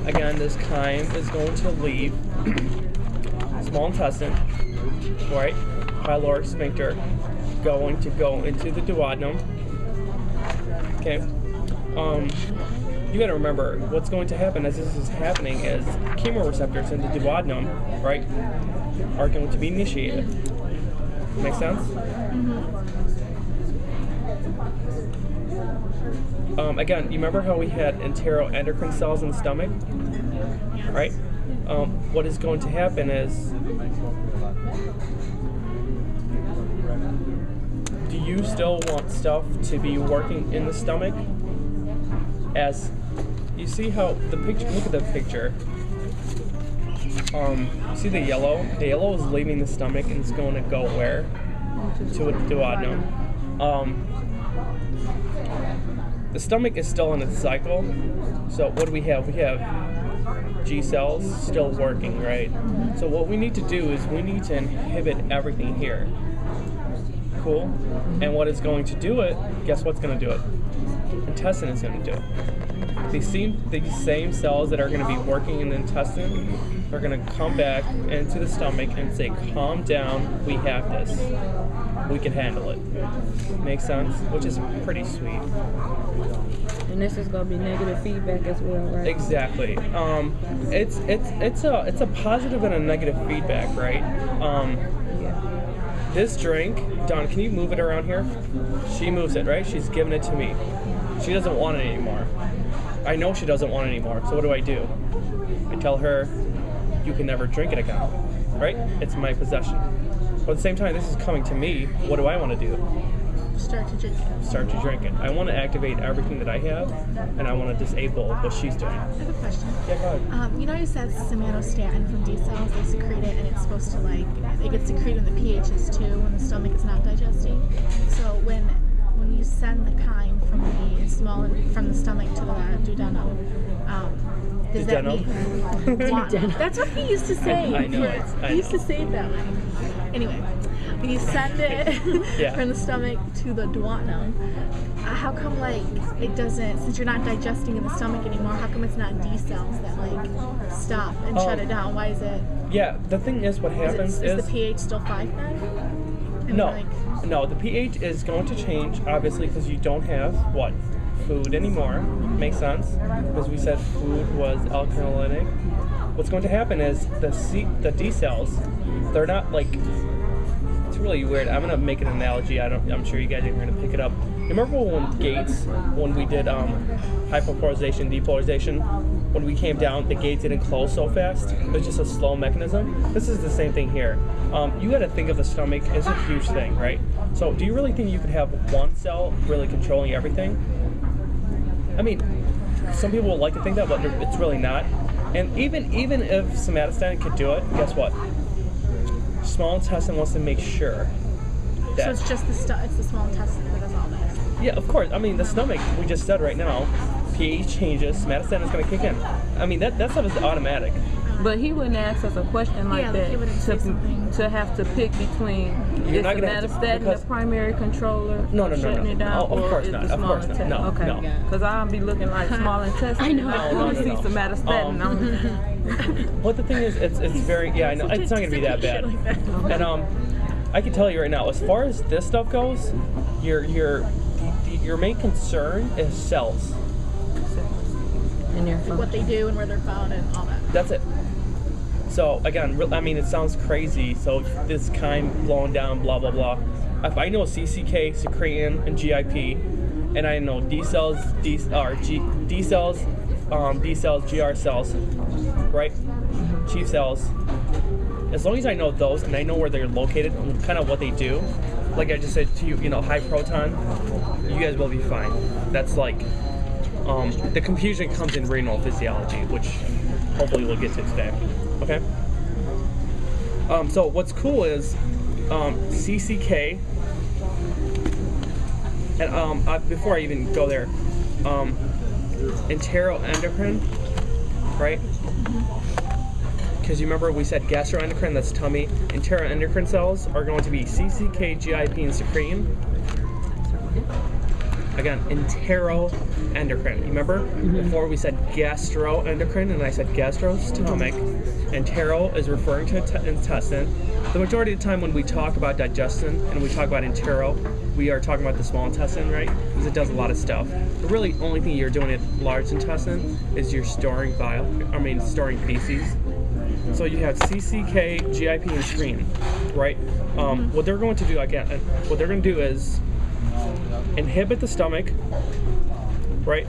Again, this chyme is going to leave small intestine, right? Pyloric sphincter, going to go into the duodenum. Okay. You got to remember what's going to happen as this is happening is chemoreceptors in the duodenum, right, are going to be initiated. Make sense? Again, you remember how we had enteroendocrine cells in the stomach, right? What is going to happen is, do you still want stuff to be working in the stomach? As you see how the picture, look at the picture. See the yellow? The yellow is leaving the stomach and it's going to go where? To a duodenum. The stomach is still in its cycle. So what do we have? We have G cells still working, right? So what we need to do is we need to inhibit everything here. Cool? And what is going to do it, guess what's going to do it? Intestine is going to do it. These same cells that are going to be working in the intestine are going to come back into the stomach and say, calm down, we have this. We can handle it. Makes sense? Which is pretty sweet. And this is going to be negative feedback as well, right? Exactly. It's a positive and a negative feedback, right? This drink, Dawn, can you move it around here? She moves it, right? She's giving it to me. She doesn't want it anymore. I know she doesn't want it anymore, so what do? I tell her, you can never drink it again, right? It's my possession. But at the same time, this is coming to me. What do I want to do? Start to drink it. Start to drink it. I want to activate everything that I have, and I want to disable what she's doing. I have a question. Yeah, go ahead. You know you said somatostatin from D cells, they secrete it, and it's supposed to it gets secreted when the pH is 2 when the stomach is not digesting. So when you send the chyme from the stomach to the duodenum, does that mean that's what he used to say. I know. He used to say it that way. Anyway, when you send it from the stomach to the duodenum, how come it doesn't, since you're not digesting in the stomach anymore, how come it's not D cells that stop and shut it down? Why is it? Yeah, the thing is, what happens is the pH still 5 then? No, the pH is going to change, obviously, because you don't have, food anymore. Makes sense? Because we said food was alkalitic. What's going to happen is the D cells, they're not it's really weird. I'm going to make an analogy. I'm sure you guys are going to pick it up. You remember when we did hyperpolarization, depolarization, when we came down, the gates didn't close so fast. It was just a slow mechanism. This is the same thing here. You got to think of the stomach as a huge thing, right? So do you really think you could have one cell really controlling everything? I mean, some people would like to think that, but it's really not. And even if somatostatin could do it, guess what? Small intestine wants to make sure that... So it's just it's the small intestine that does all that? Yeah, of course. I mean, the stomach, we just said right now, pH changes, somatostatin is going to kick in. I mean, that stuff is automatic. But he wouldn't ask us a question like that to have to pick between is somatostatin the primary controller shutting it down, of course not. Of course not. No, okay. Because I'll be looking like small intestine. I know. I want to see somatostatin. But the thing is, it's very, I know, it's not going to be that bad. And I can tell you right now, as far as this stuff goes, your main concern is cells. And what they do and where they're found and all that. That's it. So again, I mean, it sounds crazy. So this chyme blowing down, blah blah blah. If I know CCK, secretin, and GIP, and I know D cells, GR cells, right? Chief cells. As long as I know those and I know where they're located and kind of what they do, like I just said to you, high proton, you guys will be fine. That's the confusion comes in renal physiology, which hopefully we'll get to today. Okay? So what's cool is CCK, and before I even go there, enteroendocrine, right? Because you remember we said gastroendocrine, that's tummy. Enteroendocrine cells are going to be CCK, GIP, and secretin. again, enteroendocrine. You remember before we said gastroendocrine and I said gastrostomach. Entero is referring to intestine. The majority of the time when we talk about digestion and we talk about entero, we are talking about the small intestine, right? Because it does a lot of stuff. The really only thing you're doing in large intestine is you're storing storing feces. So you have CCK, GIP, and screen, right? What they're going to do is inhibit the stomach, right?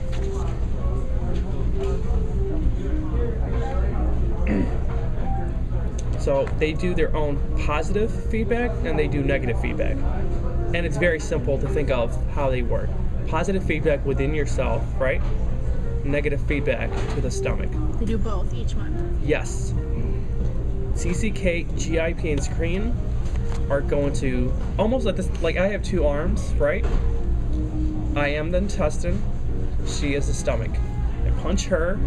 So they do their own positive feedback and they do negative feedback. And it's very simple to think of how they work. Positive feedback within yourself, right? Negative feedback to the stomach. They do both each month. Yes. CCK, GIP, and screen are going to almost like this. Like I have two arms, right? I am the intestine. She is the stomach. I punch her,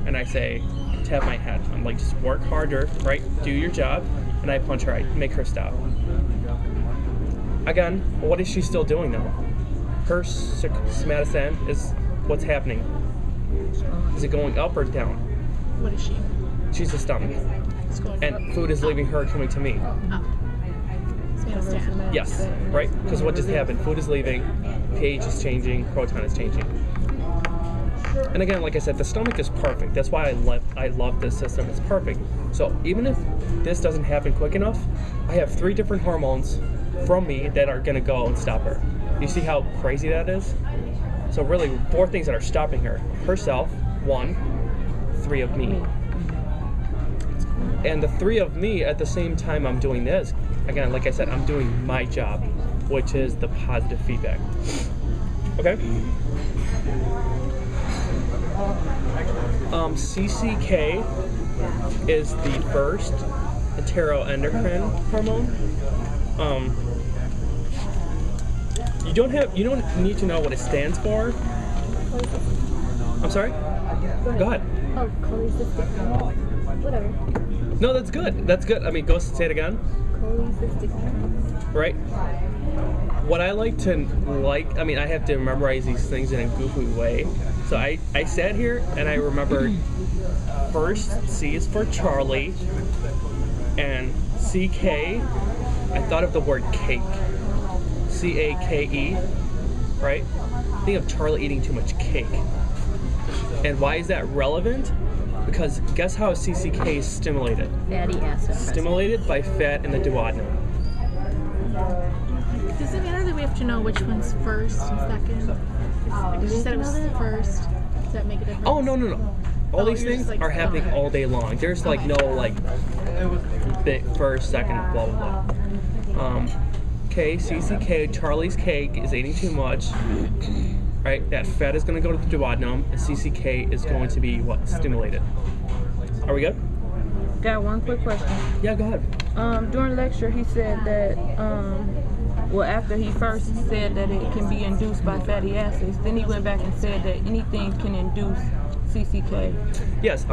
and I say, tap my head. I'm like, just work harder, right? Do your job, and I punch her. I make her stop. Again, what is she still doing now? Her somatostatin is what's happening. Is it going up or down? What is she? She's the stomach. And food is leaving her, coming to me. Up. Somatostatin. Yes, right? Because what just happened? Food is leaving, pH is changing, proton is changing. And again, like I said, the stomach is perfect. That's why I love this system. It's perfect. So even if this doesn't happen quick enough, I have 3 different hormones from me that are gonna go and stop her. You see how crazy that is? So really, 4 things that are stopping her. Herself, 1, 3 of me. And the 3 of me at the same time I'm doing this, again, like I said, I'm doing my job, which is the positive feedback. Okay? CCK is the first enteroendocrine hormone. You don't need to know what it stands for. I'm sorry? Go ahead. Oh, cholecystic. Whatever. No, that's good. That's good. I mean, go say it again. Cholecystic. Right? What I like to I mean, I have to memorize these things in a goofy way. So I sat here and I remembered first C is for Charlie and CK, I thought of the word cake. CAKE, right? Think of Charlie eating too much cake. And why is that relevant? Because guess how CCK is stimulated? Fatty acid. Stimulated by fat in the duodenum. Does it matter that we have to know which one's first and second? Because you said it was first. Does that make a difference? Oh, no. All these things are happening all day long. There's like no bit first, second, blah, blah, blah. CCK, Charlie's cake is eating too much. Right? That fat is going to go to the duodenum, and CCK is going to be what? Stimulated. Are we good? Got one quick question. Yeah, go ahead. During lecture, he said that, after he first said that it can be induced by fatty acids, then he went back and said that anything can induce CCK. Yes,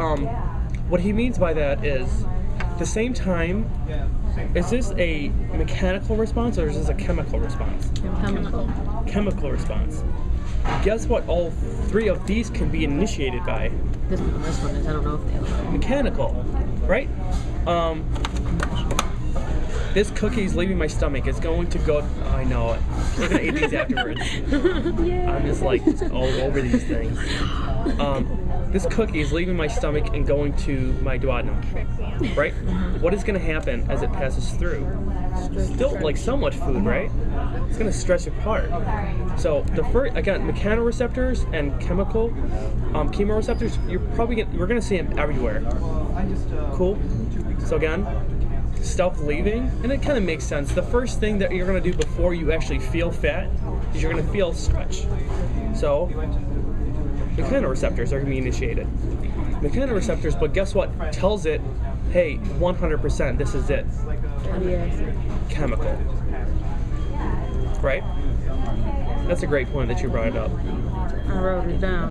what he means by that is, at the same time, is this a mechanical response or is this a chemical response? Chemical response. Guess what all 3 of these can be initiated by? This one is, I don't know if they are. Mechanical, right? This cookie is leaving my stomach. It's going to go. I know it. We're gonna eat these afterwards. I'm just all over these things. This cookie is leaving my stomach and going to my duodenum, right? What is gonna happen as it passes through? Still somewhat food, right? It's gonna stretch apart. So the first, again, mechanoreceptors and chemical chemoreceptors. We're gonna see them everywhere. Cool. So again, stuff leaving, and it kind of makes sense. The first thing that you're going to do before you actually feel fat is you're going to feel stretch. So mechanoreceptors are going to be initiated. Mechanoreceptors, but guess what tells it, hey, 100% this is it? Chemical. Right? That's a great point that you brought it up. I wrote it down.